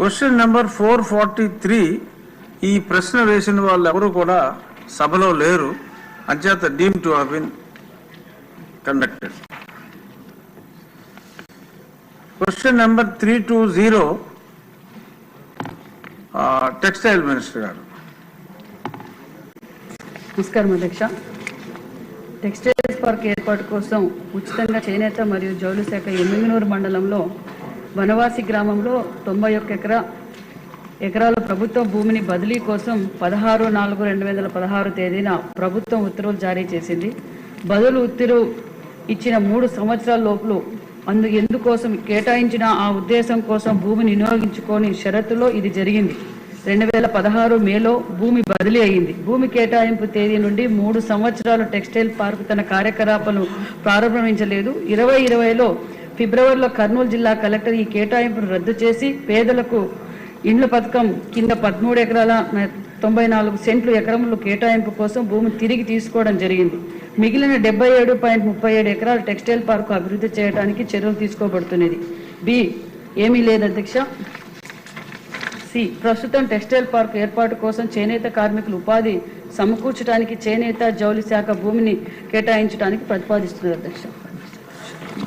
Question number 443 ఈ ప్రశ్న వేసిన వాళ్ళు ఎవరు కూడా సభలో లేరు. అంచేత deem to have been conducted. Question number 320 textile minister గారు. నమస్కారం అధ్యక్ష. టెక్స్టైల్స్ పార్క్ ఏర్పాటు కోసం ఉచితంగా చేనేత మరియు జౌళి శాఖ ఎమ్మిగనూరు మండలంలో వనవాసి గ్రామంలో 91 ఎకరాల ప్రభుత్వ భూమిని బదిలీ కోసం 16/4/2016 తేదీన ప్రభుత్వం ఉత్తర్వులు జారీ చేసింది. బదులు ఉత్తర్వు ఇచ్చిన 3 సంవత్సరాల లోపల ఎందుకోసం కేటాయించిన ఆ ఉద్దేశం కోసం భూమిని వినియోగించుకొని షరతులో ఇది జరిగింది. 2016 మేలో భూమి బదిలీ అయింది. భూమి కేటాయింపు తేదీ నుండి 3 సంవత్సరాలు టెక్స్టైల్ పార్క్ తన కార్యకలాపాలను ప్రారంభించలేదు. 2020లో ఫిబ్రవరిలో కర్నూలు జిల్లా కలెక్టర్ ఈ కేటాయింపును రద్దు చేసి పేదలకు ఇండ్ల పథకం కింద 13 ఎకరాల 94 సెంట్లు ఎకరములు కేటాయింపు కోసం భూమి తిరిగి తీసుకోవడం జరిగింది. మిగిలిన 77.37 ఎకరాల టెక్స్టైల్ పార్కు అభివృద్ధి చేయడానికి చర్యలు తీసుకోబడుతున్నది. బి ఏమీ లేదు అధ్యక్ష. సి ప్రస్తుతం టెక్స్టైల్ పార్క్ ఏర్పాటు కోసం చేనేత కార్మికులు ఉపాధి సమకూర్చడానికి చేనేత జౌళి శాఖ భూమిని కేటాయించడానికి ప్రతిపాదిస్తున్నారు అధ్యక్ష.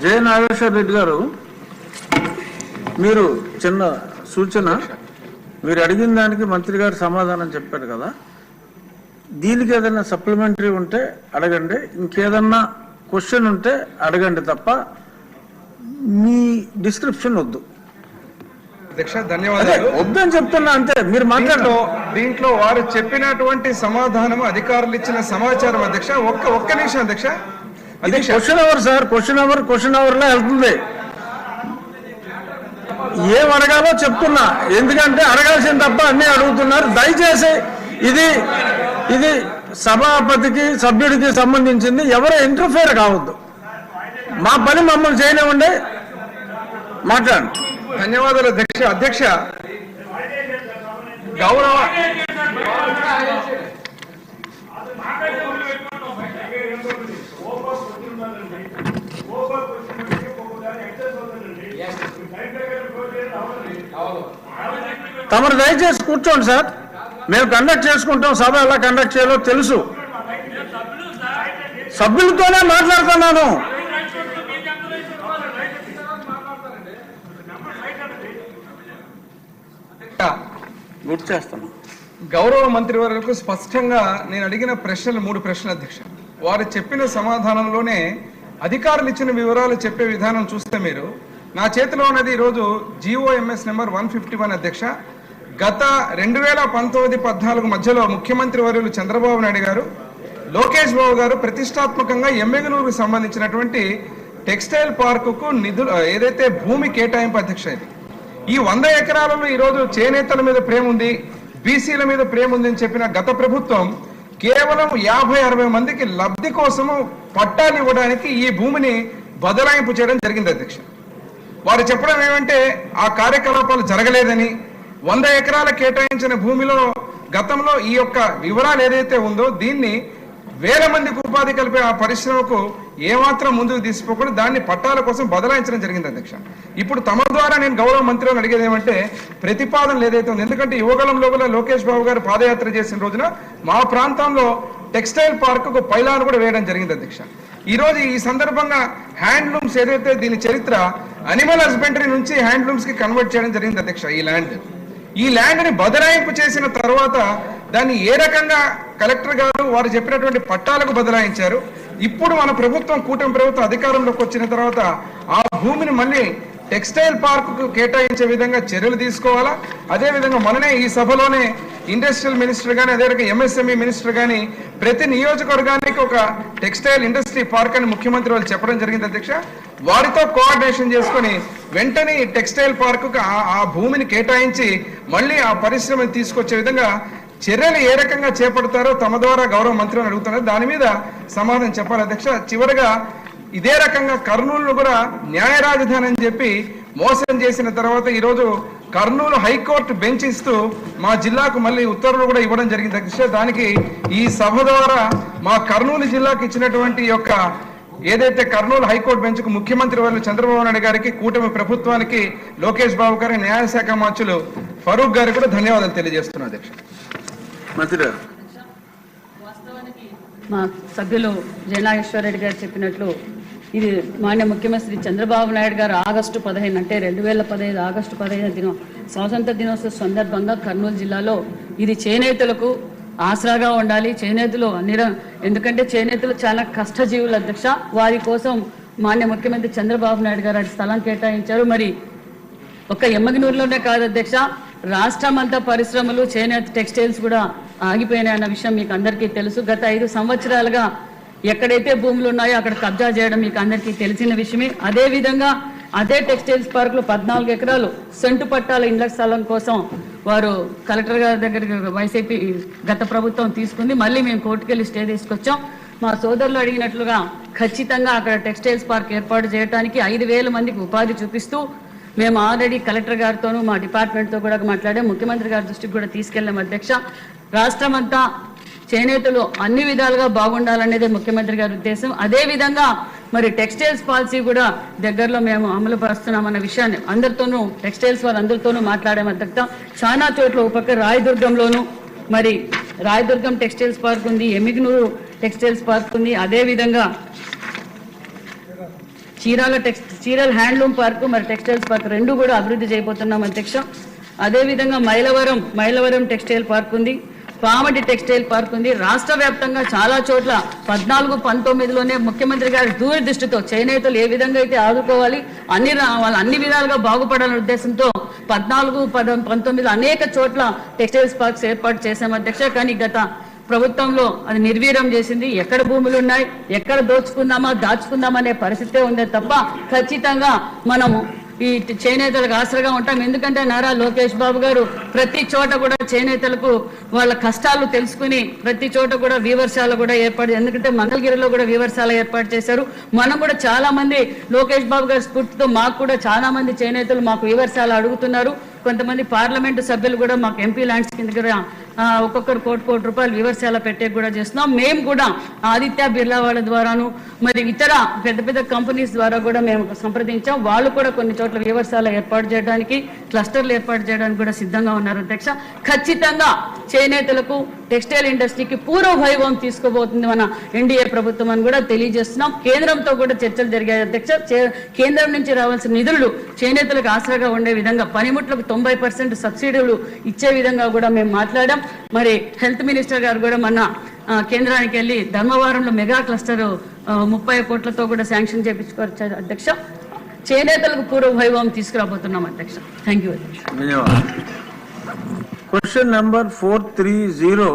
జే నాగేశ్వర రెడ్డి గారు, మీరు చిన్న సూచన, మీరు అడిగిన దానికి మంత్రి గారు సమాధానం చెప్పారు కదా, దీనికి ఏదైనా సప్లిమెంటరీ ఉంటే అడగండి, ఇంకేదన్నా క్వశ్చన్ ఉంటే అడగండి తప్ప మీ డిస్క్రిప్షన్ వద్దు. అధ్యక్ష ధన్యవాదాలు. వద్దని చెప్తున్నా అంతే. మీరు దీంట్లో వారు చెప్పినటువంటి సమాధానం అధికారులు ఇచ్చిన సమాచారం అధ్యక్ష. ఒక్క నిమిషం అధ్యక్ష. Question hour sir, question hour లో వెళ్తుంది. ఏం అడగాలో చెప్తున్నా, ఎందుకంటే అడగాల్సింది తప్ప అన్ని అడుగుతున్నారు. దయచేసి ఇది సభాపతికి సభ్యుడికి సంబంధించింది, ఎవరు ఇంటర్ఫేర్ కావద్దు. మా పని మమ్మల్ని చేయనివ్వండి, మాట్లాడండి. ధన్యవాదాలు అధ్యక్ష. అధ్యక్ష గౌరవ తమరు దయచేసి కూర్చోండి సార్, మేము కండక్ట్ చేసుకుంటాం. సభ ఎలా కండక్ట్ చేయాలో తెలుసు. సభ్యులతోనే మాట్లాడుతున్నాను. గుర్తు చేస్తాను. గౌరవ మంత్రివర్యులకు స్పష్టంగా నేను అడిగిన ప్రశ్నలు 3 ప్రశ్నలు అధ్యక్ష. వారు చెప్పిన సమాధానంలోనే అధికారులు ఇచ్చిన వివరాలు చెప్పే విధానం చూస్తే మీరు, నా చేతిలో ఉన్నది ఈరోజు జిఓఎంఎస్ నెంబర్ 151 అధ్యక్ష. గత 2019-14 మధ్యలో ముఖ్యమంత్రి వర్యులు చంద్రబాబు నాయుడు గారు, లోకేష్ బాబు గారు ప్రతిష్టాత్మకంగా ఎమ్మిగనూరుకు సంబంధించినటువంటి టెక్స్టైల్ పార్కుకు నిధులు ఏదైతే భూమి కేటాయింపు అధ్యక్ష, ఈ 100 ఎకరాలలో ఈరోజు చేనేతల మీద ప్రేమ ఉంది, బీసీల మీద ప్రేమ ఉంది అని చెప్పిన గత ప్రభుత్వం కేవలం 50-60 మందికి లబ్ధి కోసము పట్టాలు ఇవ్వడానికి ఈ భూమిని బదలాయింపు చేయడం జరిగింది అధ్యక్ష. వారు చెప్పడం ఏమంటే ఆ కార్యకలాపాలు జరగలేదని, 100 ఎకరాల కేటాయించిన భూమిలో గతంలో ఈ యొక్క వివరాలు ఏదైతే ఉందో దీన్ని వేల మందికి ఉపాధి కలిపే ఆ పరిశ్రమకు ఏమాత్రం ముందుకు తీసుకోకుండా దాన్ని పట్టాల కోసం బదలాయించడం జరిగింది అధ్యక్ష. ఇప్పుడు తమ ద్వారా నేను గౌరవ మంత్రులను అడిగేది ఏమంటే, ప్రతిపాదనలు ఏదైతే ఉంది, ఎందుకంటే యువగలంలో కూడా లోకేష్ బాబు గారు పాదయాత్ర చేసిన రోజున మా ప్రాంతంలో టెక్స్టైల్ పార్కుకు పైలాన్ కూడా వేయడం జరిగింది అధ్యక్ష. ఈ రోజు ఈ సందర్భంగా హ్యాండ్లూమ్స్ ఏదైతే దీని చరిత్ర అనిమల్ హస్బెండరీ నుంచి హ్యాండ్లూమ్స్ కి కన్వర్ట్ చేయడం జరిగింది అధ్యక్ష. ఈ ల్యాండ్ ని బదలాయింపు చేసిన తర్వాత దాన్ని ఏ రకంగా కలెక్టర్ గారు వారు చెప్పినటువంటి పట్టాలకు బదలాయించారు. ఇప్పుడు మన ప్రభుత్వం, కూటమి ప్రభుత్వం అధికారంలోకి వచ్చిన తర్వాత ఆ భూమిని మళ్ళీ టెక్స్టైల్ పార్కుకు కేటాయించే విధంగా చర్యలు తీసుకోవాలా. అదేవిధంగా మననే ఈ సభలోనే ఇండస్ట్రియల్ మినిస్టర్ కానీ, అదే రకంగా ఎంఎస్ఎంఈ మినిస్టర్ కానీ ప్రతి నియోజకవర్గానికి ఒక టెక్స్టైల్ ఇండస్ట్రీ పార్క్ అని ముఖ్యమంత్రి వాళ్ళు చెప్పడం జరిగింది అధ్యక్ష. వారితో కోఆర్డినేషన్ చేసుకుని వెంటనే టెక్స్టైల్ పార్కుకు ఆ భూమిని కేటాయించి మళ్ళీ ఆ పరిశ్రమని తీసుకొచ్చే విధంగా చర్యలు ఏ రకంగా చేపడతారో తమ ద్వారా గౌరవ మంత్రిని అడుగుతున్నారు. దాని మీద సమాధానం చెప్పాలి అధ్యక్ష. చివరిగా ఇదే రకంగా కర్నూలును కూడా న్యాయ రాజధాని అని చెప్పి మోసం చేసిన తర్వాత ఈరోజు కర్నూలు హైకోర్టు బెంచ్ ఇస్తూ మా జిల్లాకు మళ్ళీ ఉత్తర్వులు కూడా ఇవ్వడం జరిగింది అధ్యక్ష. దానికి ఈ సభ ద్వారా మా కర్నూలు జిల్లాకు ఇచ్చినటువంటి యొక్క ఏదైతే కర్నూలు హైకోర్టు బెంచ్కు ముఖ్యమంత్రి వర్యులు చంద్రబాబు నాయుడు గారికి, కూటమి ప్రభుత్వానికి, లోకేష్ బాబు గారి న్యాయశాఖ మంత్రులు ఫరూక్ గారికి కూడా ధన్యవాదాలు తెలియజేస్తున్నా అధ్యక్ష. మంత్రి గారు. మా సభ్యులు జయనాగేశ్వరరెడ్డి గారు చెప్పినట్లు ఇది మాన్య ముఖ్యమంత్రి చంద్రబాబు నాయుడు గారు ఆగస్టు 15 అంటే 2015 ఆగస్టు 15 స్వాతంత్ర దినోత్సవ సందర్భంగా కర్నూలు జిల్లాలో ఇది చేనేతలకు ఆసరాగా ఉండాలి. చేనేతలు ఎందుకంటే చేనేతలు చాలా కష్టజీవులు అధ్యక్ష. వారి కోసం మాన్య ముఖ్యమంత్రి చంద్రబాబు నాయుడు గారు స్థలం కేటాయించారు. మరి ఒక్క ఎమ్మగినూరులోనే కాదు అధ్యక్ష, రాష్ట్రం అంతా పరిశ్రమలు చేనేత టెక్స్టైల్స్ కూడా ఆగిపోయినాయన్న విషయం మీకు అందరికీ తెలుసు. గత 5 సంవత్సరాలుగా ఎక్కడైతే భూములు ఉన్నాయో అక్కడ కబ్జా చేయడం మీకు అందరికీ తెలిసిన విషయమే. అదేవిధంగా అదే టెక్స్టైల్స్ పార్కులో 14 ఎకరాలు సెంటు పట్టాల ఇండ్ల స్థలం కోసం వారు కలెక్టర్ గారి దగ్గరికి వైసీపీ గత ప్రభుత్వం తీసుకుంది. మళ్ళీ మేము కోర్టుకెళ్ళి స్టే తీసుకొచ్చాం. మా సోదరులు అడిగినట్లుగా ఖచ్చితంగా అక్కడ టెక్స్టైల్స్ పార్క్ ఏర్పాటు చేయడానికి 5,000 మందికి ఉపాధి చూపిస్తూ మేము ఆల్రెడీ కలెక్టర్ గారితోనూ మా డిపార్ట్మెంట్తో కూడా మాట్లాడాం. ముఖ్యమంత్రి గారి దృష్టికి కూడా తీసుకెళ్ళాం అధ్యక్ష. రాష్ట్రం అంతా చేనేతలు అన్ని విధాలుగా బాగుండాలనేదే ముఖ్యమంత్రి గారి ఉద్దేశం. అదేవిధంగా మరి టెక్స్టైల్స్ పాలసీ కూడా దగ్గరలో మేము అమలు పరుస్తున్నామన్న విషయాన్ని అందరితోనూ టెక్స్టైల్స్ వాళ్ళందరితోనూ మాట్లాడాం అధ్యక్ష. చాలా చోట్ల ఒక పక్క రాయదుర్గంలోను మరి రాయదుర్గం టెక్స్టైల్స్ పార్క్ ఉంది, ఎమ్మిగనూరు టెక్స్టైల్స్ పార్క్ ఉంది, అదేవిధంగా చీరాల హ్యాండ్లూమ్ పార్క్ మరి టెక్స్టైల్స్ పార్క్ 2 కూడా అభివృద్ధి చేయబోతున్నాం అధ్యక్ష. అదేవిధంగా మైలవరం టెక్స్టైల్ పార్క్ ఉంది, పామటి టెక్స్టైల్ పార్క్ ఉంది. రాష్ట్ర వ్యాప్తంగా చాలా చోట్ల 14, 19లోనే ముఖ్యమంత్రి గారి దూరదృష్టితో చేనేతలు ఏ విధంగా అయితే ఆదుకోవాలి వాళ్ళు అన్ని విధాలుగా బాగుపడాలనే ఉద్దేశంతో 14, 19 అనేక చోట్ల టెక్స్టైల్స్ పార్క్స్ ఏర్పాటు చేశాం అధ్యక్ష. కానీ గత ప్రభుత్వంలో అది నిర్వీర్యం చేసింది. ఎక్కడ భూములు ఉన్నాయి, ఎక్కడ దాచుకుందామా అనే పరిస్థితే ఉందే తప్ప ఖచ్చితంగా మనము ఈ చేనేతలకు ఆసరగా ఉంటాం. ఎందుకంటే నారా లోకేష్ బాబు గారు ప్రతి చోట కూడా చేనేతలకు వాళ్ళ కష్టాలు తెలుసుకుని ప్రతి చోట కూడా వీవర్శాల కూడా ఏర్పాటు, ఎందుకంటే మంగళగిరిలో కూడా వీవర్శాల ఏర్పాటు చేశారు. మనం కూడా చాలా మంది లోకేష్ బాబు గారి స్ఫూర్తితో మాకు కూడా చాలా మంది చేనేతలు మాకు వీవర్శాల అడుగుతున్నారు. కొంతమంది పార్లమెంటు సభ్యులు కూడా మాకు ఎంపీ ల్యాండ్స్ కింద కూడా ఒక్కొక్కరు కోటి రూపాయలు వివర్శాల పెట్టే కూడా చేస్తున్నాం. మేము కూడా ఆదిత్య బిర్లా వాళ్ళ ద్వారాను మరి ఇతర పెద్ద కంపెనీస్ ద్వారా కూడా మేము సంప్రదించాం. వాళ్ళు కూడా కొన్ని చోట్ల వివర్శాల ఏర్పాటు చేయడానికి, క్లస్టర్లు ఏర్పాటు చేయడానికి కూడా సిద్ధంగా ఉన్నారు అధ్యక్ష. ఖచ్చితంగా చేనేతలకు టెక్స్టైల్ ఇండస్ట్రీకి పూర్వ వైభవం తీసుకోబోతుంది మన ఎన్డీఏ ప్రభుత్వం అని కూడా తెలియజేస్తున్నాం. కేంద్రంతో కూడా చర్చలు జరిగాయి అధ్యక్ష. కేంద్రం నుంచి రావాల్సిన నిధులు చేనేతలకు ఆసరాగా ఉండే విధంగా పనిముట్లకు 90% సబ్సిడీలు ఇచ్చే విధంగా కూడా మేము మాట్లాడాం. మరి హెల్త్ మినిస్టర్ గారు కూడా మొన్న కేంద్రానికి వెళ్ళి ధర్మవరంలో మెగా క్లస్టర్ 30 కోట్లతో కూడా శాంక్షన్ చేయించుకోవచ్చు అధ్యక్ష. చేనేతలకు పూర్వ వైభవం తీసుకురాబోతున్నాం అధ్యక్ష. థ్యాంక్ యూ అధ్యక్ష. ధన్యవాదాలు. Question number 430